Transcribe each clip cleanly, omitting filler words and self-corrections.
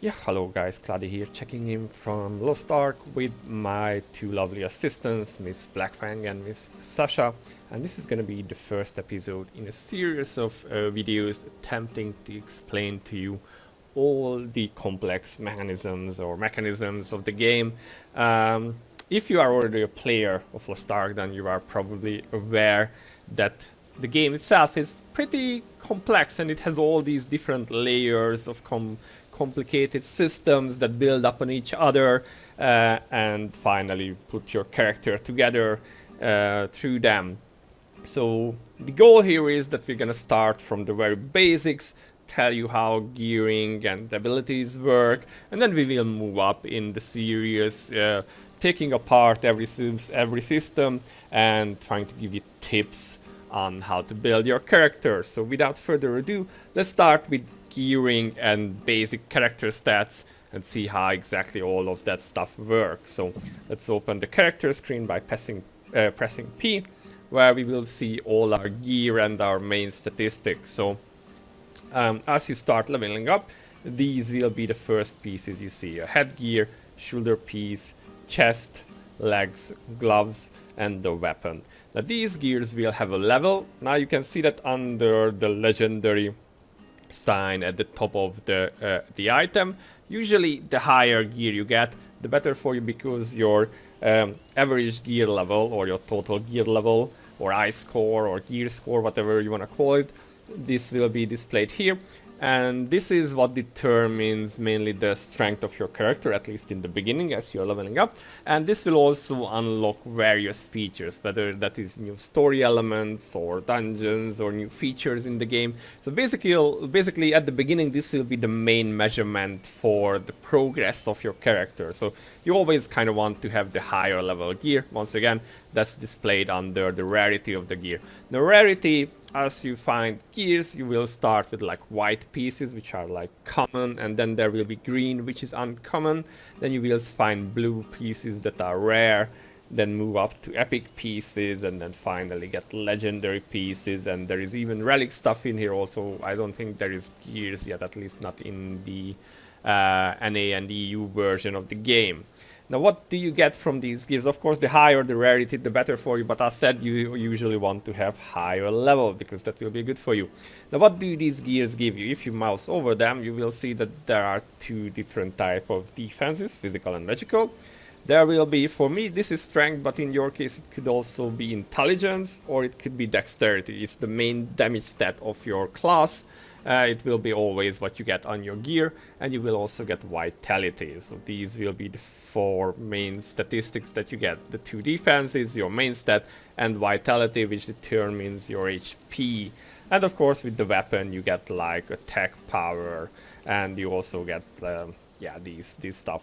Yeah, hello guys, Cloudie here, checking in from Lost Ark with my two lovely assistants, Miss Blackfang and Miss Sasha. And this is gonna be the first episode in a series of videos attempting to explain to you all the complex mechanisms of the game. If you are already a player of Lost Ark, then you are probably aware that the game itself is pretty complex and it has all these different layers of complicated systems that build up on each other and finally put your character together through them. So the goal here is that we're gonna start from the very basics, tell you how gearing and abilities work, and then we will move up in the series, taking apart every system and trying to give you tips on how to build your character. So without further ado, let's start with gearing and basic character stats and see how exactly all of that stuff works. So let's open the character screen by pressing P, where we will see all our gear and our main statistics. So as you start leveling up, these will be the first pieces you see: a headgear, shoulder piece, chest, legs, gloves, and the weapon. Now these gears will have a level. Now you can see that under the legendary sign at the top of the item. Usually the higher gear you get, the better for you, because your average gear level or your total gear level or eye score or gear score, whatever you want to call it, this will be displayed here. And this is what determines mainly the strength of your character, at least in the beginning as you're leveling up. And this will also unlock various features, whether that is new story elements or dungeons or new features in the game. So basically at the beginning, this will be the main measurement for the progress of your character. So you always kind of want to have the higher level gear. Once again, that's displayed under the rarity of the gear. The rarity, as you find gears, you will start with like white pieces, which are like common, and then there will be green, which is uncommon. Then you will find blue pieces that are rare, then move up to epic pieces, and then finally get legendary pieces. And there is even relic stuff in here also. I don't think there is gears yet, at least not in the NA and EU version of the game. Now, what do you get from these gears? Of course, the higher the rarity, the better for you. But as said, you usually want to have higher level, because that will be good for you. Now, what do these gears give you? If you mouse over them, you will see that there are two different types of defenses, physical and magical. There will be, for me, this is strength, but in your case, it could also be intelligence, or it could be dexterity. It's the main damage stat of your class. It will be always what you get on your gear, and you will also get vitality. So these will be the four main statistics that you get: the two defenses, your main stat, and vitality, which determines your HP. And of course, with the weapon, you get like attack power, and you also get these stuff.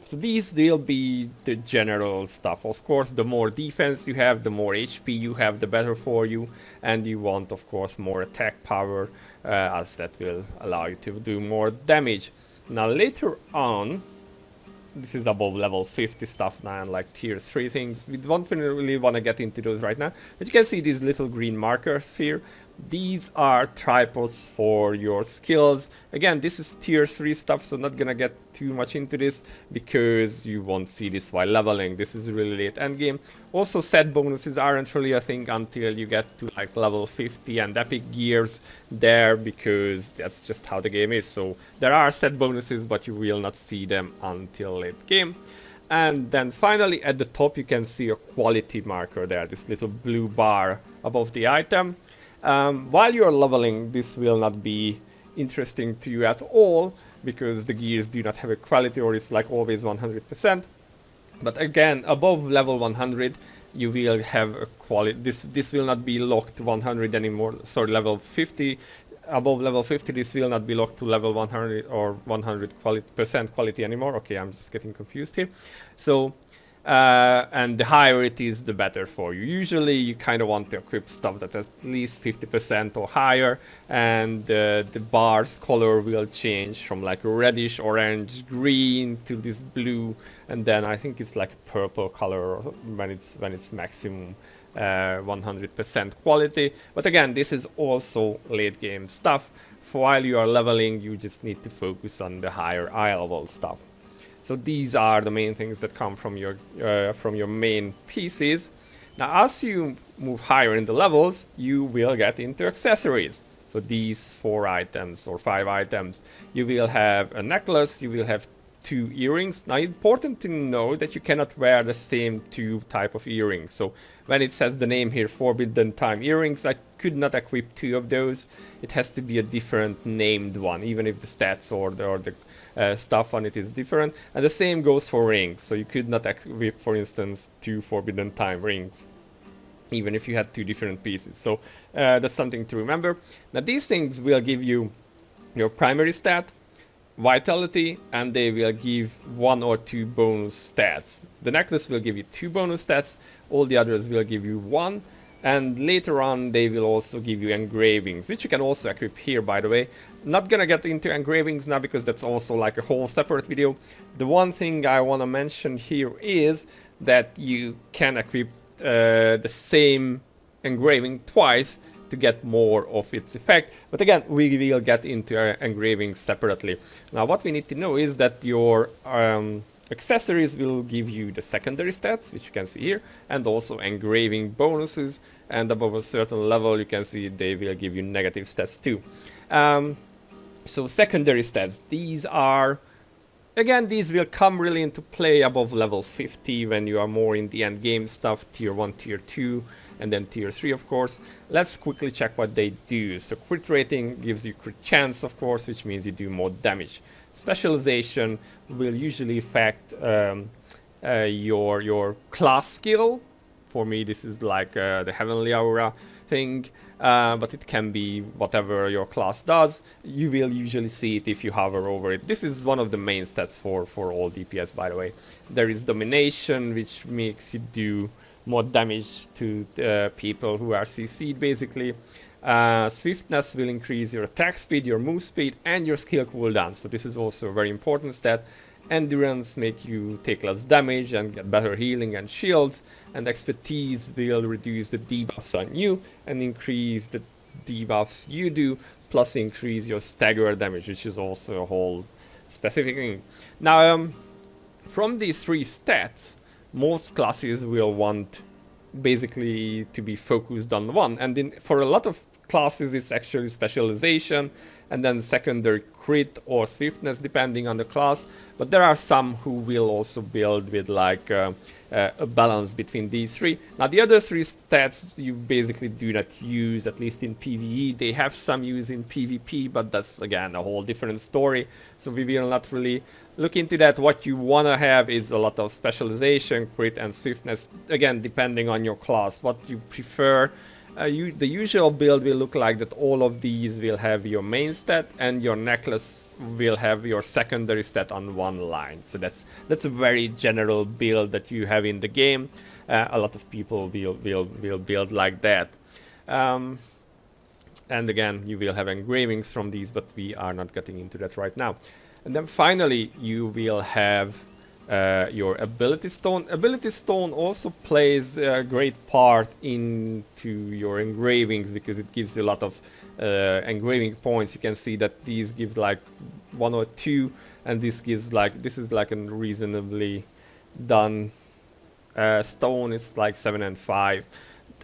So these will be the general stuff. Of course, the more defense you have, the more HP you have, the better for you. And you want, of course, more attack power, as that will allow you to do more damage. Now, later on, this is above level 50 stuff now, and like tier 3 things. We don't really want to get into those right now. But you can see these little green markers here. These are tripods for your skills. Again, this is tier 3 stuff, so not gonna get too much into this because you won't see this while leveling. This is really late endgame. Also, set bonuses aren't really a thing until you get to like level 50 and epic gears there, because that's just how the game is. So there are set bonuses, but you will not see them until late game. And then finally at the top you can see a quality marker there, this little blue bar above the item. While you're leveling, this will not be interesting to you at all, because the gears do not have a quality, or it's like always 100%. But again, above level 100, you will have a quality. This will not be locked to 100 anymore. Sorry, level 50. Above level 50, this will not be locked to level 100 or 100% quality anymore. Okay, I'm just getting confused here. So. And the higher it is, the better for you. Usually you kind of want to equip stuff that has at least 50% or higher, and the bar's color will change from like reddish, orange, green to this blue, and then I think it's like a purple color when it's maximum 100% quality. But again, this is also late game stuff. while you are leveling, you just need to focus on the higher eye level stuff. So these are the main things that come from your main pieces. Now, as you move higher in the levels, you will get into accessories. So these 4 items or 5 items, you will have a necklace, you will have 2 earrings. Now, important to know that you cannot wear the same 2 type of earrings. So when it says the name here, Forbidden Time earrings, I could not equip 2 of those. It has to be a different named one, even if the stats or the stuff on it is different. And the same goes for rings. So you could not equip, for instance, 2 Forbidden Time rings, even if you had 2 different pieces. So that's something to remember. Now, these things will give you your primary stat, vitality, and they will give 1 or 2 bonus stats. The necklace will give you 2 bonus stats, all the others will give you 1, and later on they will also give you engravings, which you can also equip here, by the way. Not gonna get into engravings now because that's also like a whole separate video. The one thing I want to mention here is that you can equip the same engraving twice to get more of its effect, but again, we will get into engravings separately. Now, what we need to know is that your accessories will give you the secondary stats, which you can see here, and also engraving bonuses, and above a certain level you can see they will give you negative stats too. So secondary stats, these are, again, these will come really into play above level 50 when you are more in the end game stuff, tier 1, tier 2, and then tier 3, of course. Let's quickly check what they do. So crit rating gives you crit chance, of course, which means you do more damage. Specialization will usually affect your class skill. For me, this is like the Heavenly Aura thing, but it can be whatever your class does. You will usually see it if you hover over it. This is one of the main stats for all DPS, by the way. There is Domination, which makes you do more damage to people who are CC'd, basically. Swiftness will increase your attack speed, your move speed, and your skill cooldown. So this is also a very important stat. Endurance make you take less damage and get better healing and shields. And expertise will reduce the debuffs on you and increase the debuffs you do, plus increase your stagger damage, which is also a whole specific thing. Now, from these 3 stats, most classes will want basically to be focused on one, and for a lot of classes it's actually specialization and then secondary crit or swiftness depending on the class, but there are some who will also build with like a balance between these 3. Now, the other 3 stats you basically do not use, at least in PvE. They have some use in PvP, but that's again a whole different story, so we will not really look into that. What you want to have is a lot of specialization, crit, and swiftness, again depending on your class, what you prefer. The usual build will look like that all of these will have your main stat and your necklace will have your secondary stat on one line. So that's a very general build that you have in the game. A lot of people will build like that. And again, you will have engravings from these, but we are not getting into that right now. And then finally, you will have your ability stone. Ability stone also plays a great part into your engravings because it gives you a lot of engraving points. You can see that these give like 1 or 2, and this gives like, this is like a reasonably done stone. It's like 7 and 5.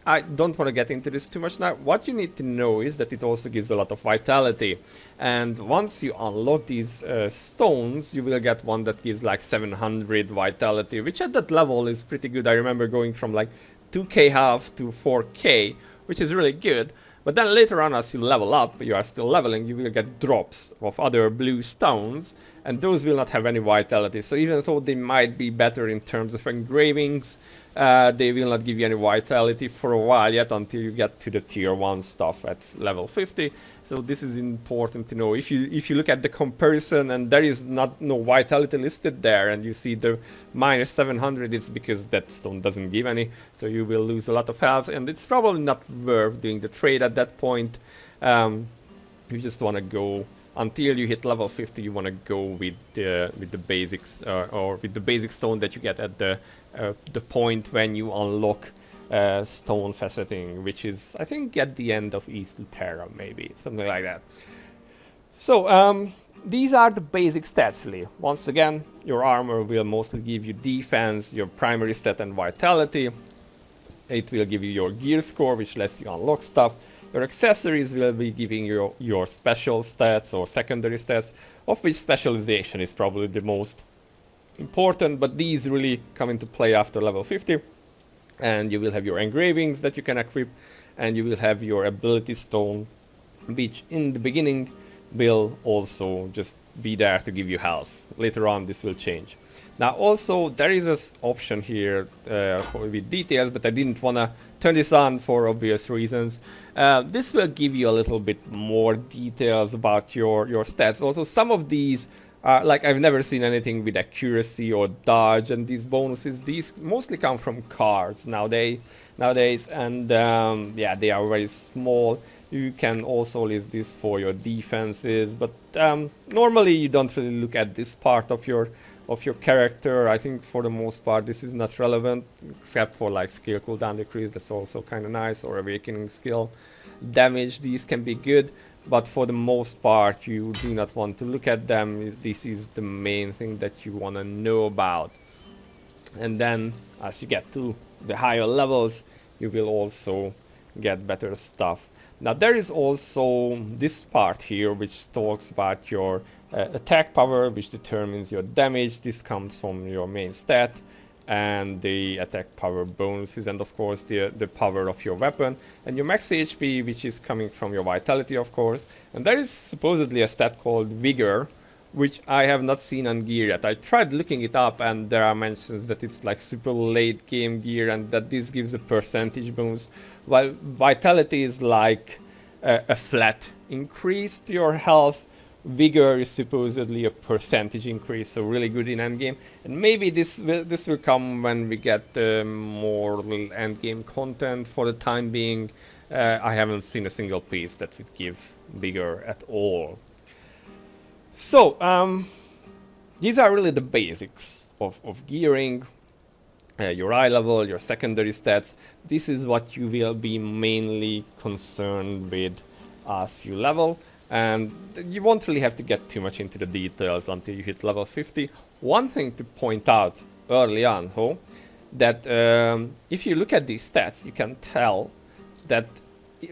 I don't want to get into this too much now. What you need to know is that it also gives a lot of vitality, and once you unlock these stones, you will get one that gives like 700 vitality, which at that level is pretty good. I remember going from like 2k half to 4k, which is really good. But then later on, as you level up, you are still leveling, you will get drops of other blue stones, and those will not have any vitality. So even though they might be better in terms of engravings, they will not give you any vitality for a while yet until you get to the tier 1 stuff at level 50. So this is important to know. If you look at the comparison and there is no vitality listed there, and you see the minus 700, it's because that stone doesn't give any, so you will lose a lot of health, and it's probably not worth doing the trade at that point. You just want to go until you hit level 50. You want to go with the basics or with the basic stone that you get at the point when you unlock stone faceting, which is, I think, at the end of East Terra, maybe something like that. So these are the basic stats really. Once again, your armor will mostly give you defense, your primary stat and vitality. It will give you your gear score, which lets you unlock stuff. Your accessories will be giving you your special stats or secondary stats, of which specialization is probably the most important, but these really come into play after level 50. And you will have your engravings that you can equip, and you will have your ability stone, which in the beginning will also just be there to give you health. Later on this will change. Now also there is this option here with details, but I didn't want to turn this on for obvious reasons. This will give you a little bit more details about your stats. Also some of these like I've never seen anything with accuracy or dodge, and these bonuses, these mostly come from cards nowadays, and yeah, they are very small. You can also list this for your defenses, but normally you don't really look at this part of your character. I think for the most part this is not relevant, except for like skill cooldown decrease, that's also kind of nice, or awakening skill damage. These can be good, but for the most part you do not want to look at them. This is the main thing that you want to know about. And then as you get to the higher levels, you will also get better stuff. Now there is also this part here which talks about your attack power, which determines your damage. This comes from your main stat, and the attack power bonuses, and of course the power of your weapon, and your max HP, which is coming from your vitality, of course. And there is supposedly a stat called Vigor, which I have not seen on gear yet. I tried looking it up, and there are mentions that it's like super late game gear, and that this gives a percentage bonus, while vitality is like a flat increase to your health. Vigor is supposedly a percentage increase, so really good in endgame. And maybe this will come when we get more endgame content. For the time being, I haven't seen a single piece that would give Vigor at all. So these are really the basics of gearing. Your eye level, your secondary stats. This is what you will be mainly concerned with as you level. And you won't really have to get too much into the details until you hit level 50. One thing to point out early on, though, that if you look at these stats, you can tell that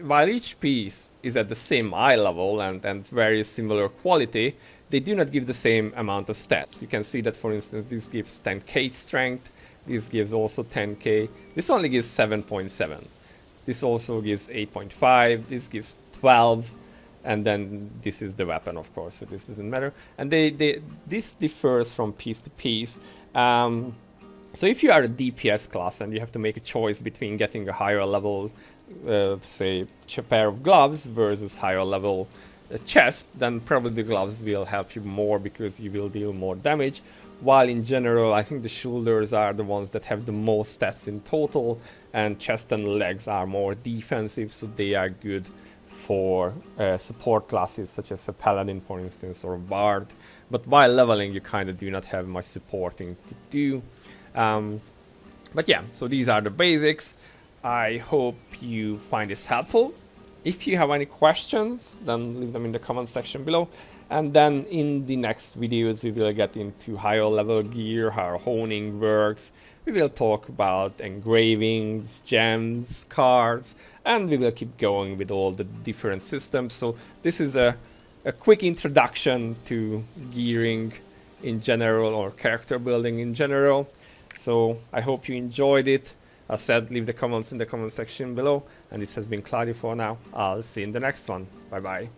while each piece is at the same eye level and very similar quality, they do not give the same amount of stats. You can see that, for instance, this gives 10k strength, this gives also 10k, this only gives 7.7. This also gives 8.5, this gives 12. And then this is the weapon, of course, so this doesn't matter. And this differs from piece to piece. So if you are a DPS class and you have to make a choice between getting a higher level, say, pair of gloves versus higher level chest, then probably the gloves will help you more because you will deal more damage. While in general, I think the shoulders are the ones that have the most stats in total, and chest and legs are more defensive, so they are good for support classes such as a paladin, for instance, or a bard. But while leveling, you kind of do not have much supporting to do. But yeah, so these are the basics. I hope you find this helpful. If you have any questions, then leave them in the comment section below. And then in the next videos, we will get into higher level gear, how honing works. We will talk about engravings, gems, cards, and we will keep going with all the different systems. So this is a quick introduction to gearing in general, or character building in general. So I hope you enjoyed it. As said, leave the comments in the comment section below. And this has been Cloudie for now. I'll see you in the next one. Bye bye.